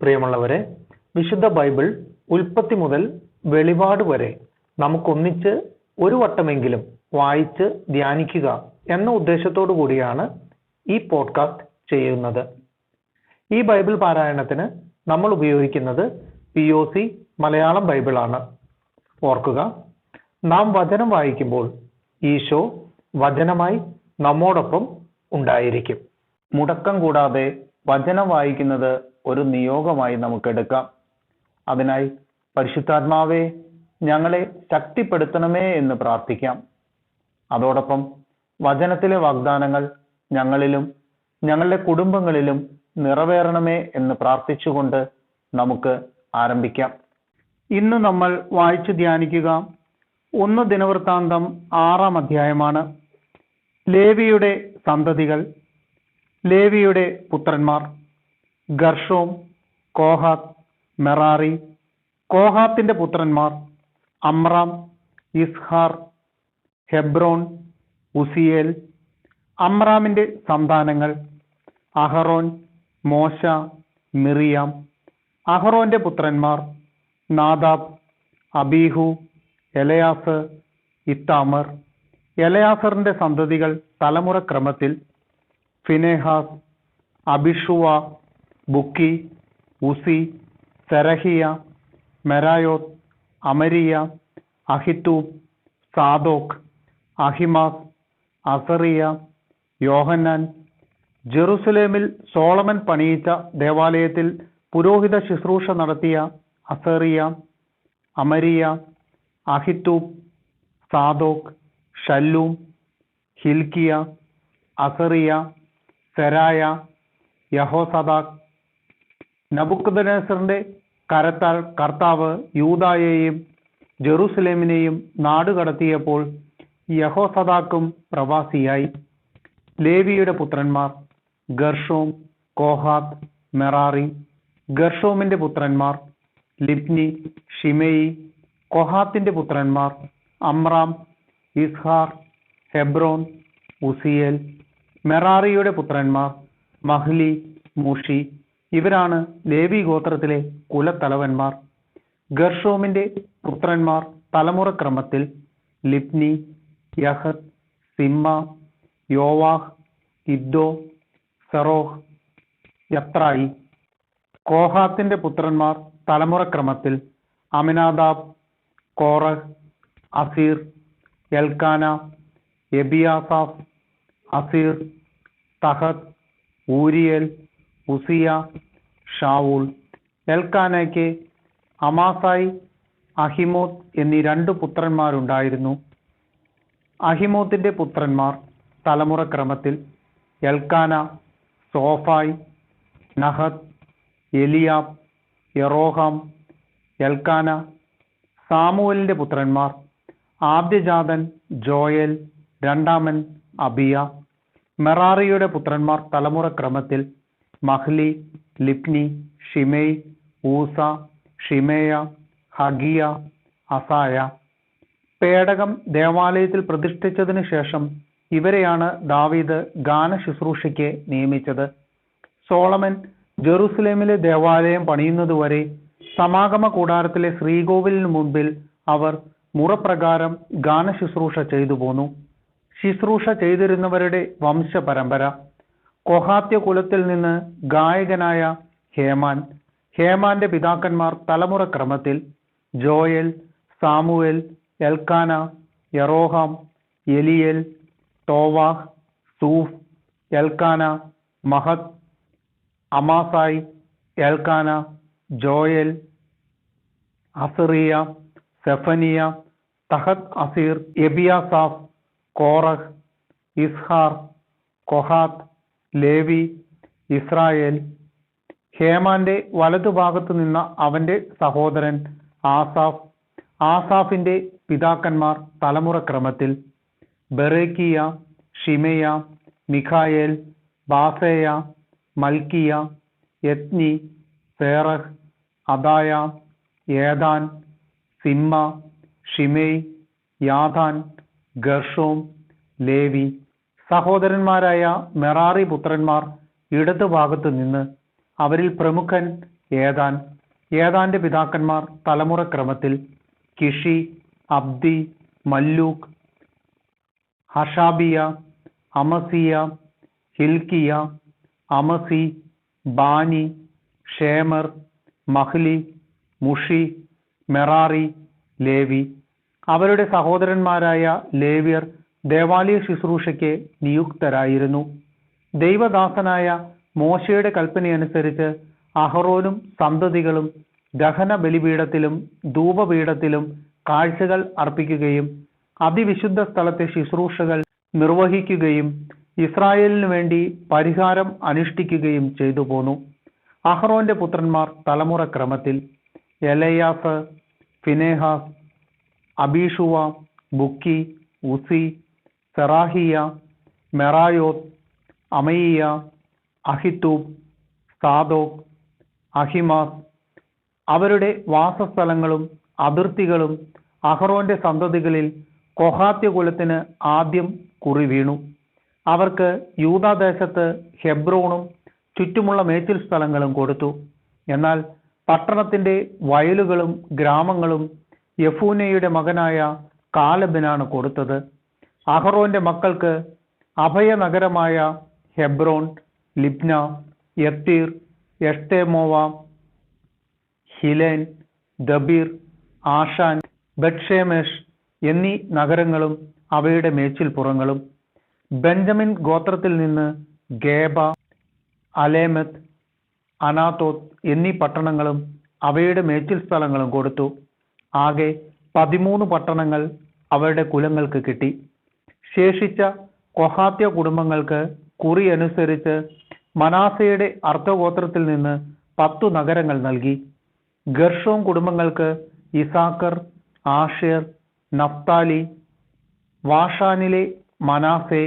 പ്രിയമുള്ളവരെ, വിശുദ്ധ ബൈബിൾ ഉൽപ്പത്തി മുതൽ വെളിപാട് വരെ നമുക്കൊന്നിച്ച് ഒരു വട്ടമെങ്കിലും വായിച്ച് ധ്യാനിക്കുക എന്ന ഉദ്ദേശത്തോടു കൂടിയാണ് ഈ പോഡ്കാസ്റ്റ് ചെയ്യുന്നത്. ഈ ബൈബിൾ പാരായണത്തിന് നമ്മൾ ഉപയോഗിക്കുന്നത് POC മലയാളം ബൈബിളാണ്. ഓർക്കുക, നാം വചനം വായിക്കുമ്പോൾ ഈശോ വചനമായി നമ്മോടൊപ്പം ഉണ്ടായിരിക്കും. മുടക്കം കൂടാതെ വചനം വായിക്കുന്നത് ഒരു നിയോഗമായി നമുക്കെടുക്കാം. അതിനായി പരിശുദ്ധാത്മാവേ, ഞങ്ങളെ ശക്തിപ്പെടുത്തണമേ എന്ന് പ്രാർത്ഥിക്കാം. അതോടൊപ്പം വചനത്തിലെ വാഗ്ദാനങ്ങൾ ഞങ്ങളിലും ഞങ്ങളുടെ കുടുംബങ്ങളിലും നിറവേറണമേ എന്ന് പ്രാർത്ഥിച്ചുകൊണ്ട് നമുക്ക് ആരംഭിക്കാം. ഇന്ന് നമ്മൾ വായിച്ചു ധ്യാനിക്കുക 1 ദിനവൃത്താന്തം 6-ാം അധ്യായമാണ്. ലേവിയുടെ സന്തതികൾ. ലേവിയുടെ പുത്രന്മാർ ഗർഷോം, കോഹാത്ത്, മെറാറി. കോഹാത്തിന്റെ പുത്രന്മാർ അമ്രാം, ഇസ്ഹാർ, ഹെബ്രോൻ, ഉസിയേൽ. അമ്രാമിന്റെ സന്താനങ്ങൾ അഹറോൻ, മോശ, മിറിയാം. അഹറോന്റെ പുത്രന്മാർ നാദാബ്, അബീഹു, എലയാസർ, ഇത്താമർ. എലയാസറിന്റെ സന്തതികൾ തലമുറക്രമത്തിൽ ഫിനെഹാസ്, അബിഷുവ, ബുക്കി, ഉസി, സെരഹിയ, മെരായോത്ത്, അമരിയ, അഹിത്തൂബ്, സാദോക്ക്, അഹിമാസ്, അസറിയ, യോഹന്നാൻ. ജെറുസലേമിൽ സോളമൻ പണിയിച്ച ദേവാലയത്തിൽ പുരോഹിത ശുശ്രൂഷ നടത്തിയ അസറിയ, അമരിയ, അഹിത്തൂബ്, സാദോക്ക്, ഷല്ലൂം, ഹിൽക്കിയ, അസറിയ, സെരായ, യഹോസദാക്ക്. നബൂഖദ്നേസറിന്റെ കരത്താൽ കർത്താവ് യൂദായെയും ജെറുസലേമിനെയും നാടുകടത്തിയപ്പോൾ യഹോസദാക്കും പ്രവാസിയായി. ലേവിയുടെ പുത്രന്മാർ ഗർഷോം, കോഹാത്ത്, മെറാറി. ഗർഷോമിന്റെ പുത്രന്മാർ ലിബ്നി, ഷിമെയി. കോഹാത്തിന്റെ പുത്രന്മാർ അമ്രാം, ഇസ്ഹാർ, ഹെബ്രോൻ, ഉസിയേൽ. മെറാറിയുടെ പുത്രന്മാർ മഹ്ലി, മുഷി. ഇവരാണ് ലേവി ഗോത്രത്തിലെ കുലത്തലവന്മാർ. ഗർഷോമിന്റെ പുത്രന്മാർ തലമുറക്രമത്തിൽ ലിബ്നി, യഹത്ത്, സിമ്മ, യോവാഹ്, ഇദ്ദോ, സെറോഹ്, യത്രായി. കോഹാത്തിന്റെ പുത്രന്മാർ തലമുറക്രമത്തിൽ അമിനാദാബ്, കോറഹ്, അസീർ, എൽക്കാന, എബിയാസാഫ്, അസീർ, തഹത്ത്, ഊരിയേൽ, ഉസിയ, ഷാവൂൾ. എൽക്കാനയ്ക്ക് അമാസായി, അഹിമോത്ത് എന്നീ 2 പുത്രന്മാരുണ്ടായിരുന്നു. അഹിമോത്തിന്റെ പുത്രന്മാർ തലമുറക്രമത്തിൽ എൽക്കാന, സോഫായ്, നഹത്ത്, എലിയാബ്, യെറോഹാം. എൽക്കാന. സാമുവലിന്റെ പുത്രന്മാർ ആദ്യജാതൻ ജോയൽ, രണ്ടാമൻ അബിയ. മെറാറിയുടെ പുത്രന്മാർ തലമുറക്രമത്തിൽ മഹ്ലി, ലിബ്നി, ഷിമെയ്, ഊസ, ഷിമേയ, ഹഗിയ, അസായ. പേടകം ദേവാലയത്തിൽ പ്രതിഷ്ഠിച്ചതിനു ശേഷം ഇവരെയാണ് ദാവീദ് ഗാന ശുശ്രൂഷയ്ക്ക് നിയമിച്ചത്. സോളമൻ ജെറുസലേമിലെ ദേവാലയം പണിയുന്നതുവരെ സമാഗമ കൂടാരത്തിലെ ശ്രീകോവിലിന് മുൻപിൽ അവർ മുറപ്രകാരം ഗാന ശുശ്രൂഷ ചെയ്തു പോന്നു. ശുശ്രൂഷ ചെയ്തിരുന്നവരുടെ വംശപരമ്പര: കൊഹാത്യ കുലത്തിൽ നിന്ന് ഗായകനായ ഹേമാൻ. ഹേമാന്റെ പിതാക്കന്മാർ തലമുറക്രമത്തിൽ ജോയൽ, സാമുവേൽ, എൽക്കാന, യെറോഹാം, എലിയേൽ, തോവാഹ്, സൂഫ്, എൽക്കാന, മഹത്ത്, അമാസായി, എൽക്കാന, ജോയൽ, അസറിയ, സെഫനിയ, തഹത്ത്, അസീർ, എബിയാസാഫ്, കോറഹ്, ഇസ്ഹാർ, കൊഹാത്ത്, ലേവി, ഇസ്രായേൽ. ഹേമാന്റെ വലതുഭാഗത്തു നിന്ന അവന്റെ സഹോദരൻ ആസാഫ്. ആസാഫിന്റെ പിതാക്കന്മാർ തലമുറക്രമത്തിൽ ബെറേക്കിയ, ഷിമെയ, മിഖായേൽ, ബാസേയ, മൽക്കിയ, യത്നി, സേറഹ്, അദായ, ഏദാൻ, സിമ്മ, ഷിമെയ്, യാഥാൻ, ഗർഷോം, ലേവി. സഹോദരന്മാരായ മെറാറി പുത്രന്മാർ ഇടതുഭാഗത്തു നിന്ന്. അവരിൽ പ്രമുഖൻ ഏതാൻ. ഏതാന്റെ പിതാക്കന്മാർ തലമുറക്രമത്തിൽ കിഷി, അബ്ദി, മല്ലൂക്ക്, ഹഷാബിയ, അമസിയ, ഹിൽക്കിയ, അമസി, ബാനി, ഷേമർ, മഹ്ലി, മുഷി, മെറാറി, ലേവി. അവരുടെ സഹോദരന്മാരായ ലേവ്യർ ദേവാലയ ശുശ്രൂഷയ്ക്ക് നിയുക്തരായിരുന്നു. ദൈവദാസനായ മോശയുടെ കൽപ്പനയനുസരിച്ച് അഹറോനും സന്തതികളും ദഹന ബലിപീഠത്തിലും ധൂപപീഠത്തിലും കാഴ്ചകൾ അർപ്പിക്കുകയും അതിവിശുദ്ധ സ്ഥലത്തെ ശുശ്രൂഷകൾ നിർവഹിക്കുകയും ഇസ്രായേലിനു വേണ്ടി പരിഹാരം അനുഷ്ഠിക്കുകയും ചെയ്തു പോന്നു. അഹറോന്റെ പുത്രന്മാർ തലമുറക്രമത്തിൽ എലയാസ്, ഫിനെഹാസ്, അബീഷുവ, ബുക്കി, ഉസി, സെറാഹിയ, മെറായോത്ത്, അമയിയ, അഹിത്തൂബ്, സാദോക്, അഹിമാസ്. അവരുടെ വാസസ്ഥലങ്ങളും അതിർത്തികളും അഹറോന്റെ സന്തതികളിൽ കൊഹാത്യ കുലത്തിന് ആദ്യം കുറിവീണു. അവർക്ക് യൂദാദേശത്ത് ഹെബ്രോണും ചുറ്റുമുള്ള മേച്ചിൽ സ്ഥലങ്ങളും കൊടുത്തു. എന്നാൽ പട്ടണത്തിന്റെ വയലുകളും ഗ്രാമങ്ങളും യെഫൂനെയുടെ മകനായ കാലബിനാണ് കൊടുത്തത്. അഹറോന്റെ മക്കൾക്ക് അഭയനഗരമായ ഹെബ്രോൻ, ലിബ്ന, യത്തീർ, എഷ്തെമോവ, ഹിലേൻ, ദബീർ, ആഷാൻ, ബത്ഷേമെഷ് എന്നീ നഗരങ്ങളും അവയുടെ മേച്ചിൽപ്പുറങ്ങളും. ബെഞ്ചമിൻ ഗോത്രത്തിൽ നിന്ന് ഗേബ, അലേമത്ത്, അനാത്തോത്ത് എന്നീ പട്ടണങ്ങളും അവയുടെ മേച്ചിൽ സ്ഥലങ്ങളും കൊടുത്തു. ആകെ 13 പട്ടണങ്ങൾ അവരുടെ കുലങ്ങൾക്ക് കിട്ടി. ശേഷിച്ച കൊഹാത്യ കുടുംബങ്ങൾക്ക് കുറി അനുസരിച്ച് മനാസയുടെ അർദ്ധഗോത്രത്തിൽ നിന്ന് 10 നഗരങ്ങൾ നൽകി. ഗർഷോം കുടുംബങ്ങൾക്ക് ഇസാക്കർ, ആഷേർ, നഫ്താലി, വാഷാനിലെ മനാസെ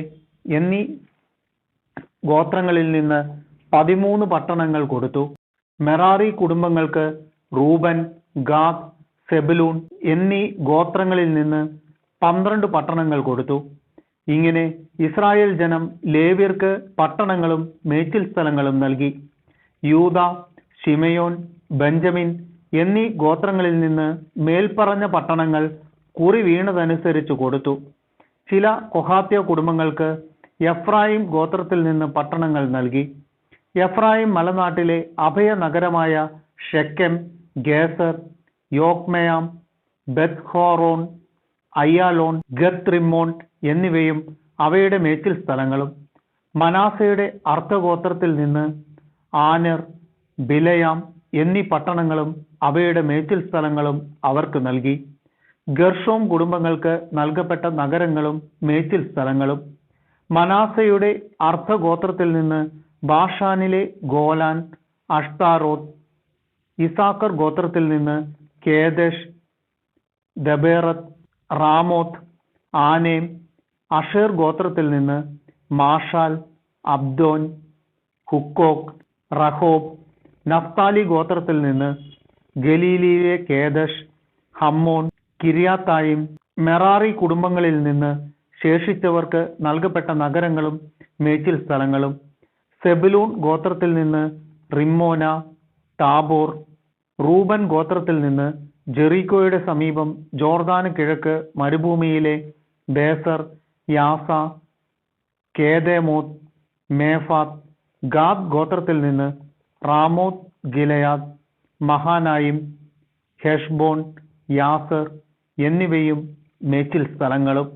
എന്നീ ഗോത്രങ്ങളിൽ നിന്ന് 13 പട്ടണങ്ങൾ കൊടുത്തു. മെറാറി കുടുംബങ്ങൾക്ക് റൂബൻ, ഗാദ്, സെബുലൂൺ എന്നീ ഗോത്രങ്ങളിൽ നിന്ന് 12 പട്ടണങ്ങൾ കൊടുത്തു. ഇങ്ങനെ ഇസ്രായേൽ ജനം ലേവ്യർക്ക് പട്ടണങ്ങളും മേച്ചിൽ സ്ഥലങ്ങളും നൽകി. യൂദ, ശിമയോൻ, ബെഞ്ചമിൻ എന്നീ ഗോത്രങ്ങളിൽ നിന്ന് മേൽപ്പറഞ്ഞ പട്ടണങ്ങൾ കുറി വീണതനുസരിച്ച് കൊടുത്തു. ചില കൊഹാത്യ കുടുംബങ്ങൾക്ക് എഫ്രായിം ഗോത്രത്തിൽ നിന്ന് പട്ടണങ്ങൾ നൽകി. എഫ്രായിം മലനാട്ടിലെ അഭയ നഗരമായ ഷെക്കെം, ഗേസർ, യോക്മെയാം, ബെത്ത്ഹോറോൺ, അയ്യാലോൺ, ഗത്ത് റിമ്മോൺ എന്നിവയും അവയുടെ മേച്ചിൽ സ്ഥലങ്ങളും. മനാസയുടെ അർദ്ധഗോത്രത്തിൽ നിന്ന് ആനർ, ബിലയാം എന്നീ പട്ടണങ്ങളും അവയുടെ മേച്ചിൽ സ്ഥലങ്ങളും അവർക്ക് നൽകി. ഗർഷോം കുടുംബങ്ങൾക്ക് നൽകപ്പെട്ട നഗരങ്ങളും മേച്ചിൽ സ്ഥലങ്ങളും. മനാസയുടെ അർദ്ധഗോത്രത്തിൽ നിന്ന് ബാഷാനിലെ ഗോലാൻ, അഷ്താരോത്ത്. ഇസാക്കർ ഗോത്രത്തിൽ നിന്ന് കേദെഷ്, ദബേറത്ത്, റാമോത്ത്, ആനേം. അഷേർ ഗോത്രത്തിൽ നിന്ന് മാഷാൽ, അബ്ദോൻ, ഹുക്കോക്ക്, റഹോബ്. നഫ്താലി ഗോത്രത്തിൽ നിന്ന് ഗലീലിയിലെ കേദഷ്, ഹമ്മോൻ, കിര്യാത്തായിം. മെറാറി കുടുംബങ്ങളിൽ നിന്ന് ശേഷിച്ചവർക്ക് നൽകപ്പെട്ട നഗരങ്ങളും മേച്ചിൽ സ്ഥലങ്ങളും. സെബുലൂൺ ഗോത്രത്തിൽ നിന്ന് റിമ്മോന, താബോർ. റൂബൻ ഗോത്രത്തിൽ നിന്ന് ജെറീക്കോയുടെ സമീപം ജോർദാന് കിഴക്ക് മരുഭൂമിയിലെ ബേസർ, യാസ, കേദേമോത്ത്, മേഫാത്ത്. ഗാദ് ഗോത്രത്തിൽ നിന്ന് റാമോത്ത് ഗിലെയാദ്, മഹാനായിം, ഹെഷ്ബോൺ, യാസർ എന്നിവയും മേച്ചിൽ സ്ഥലങ്ങളും.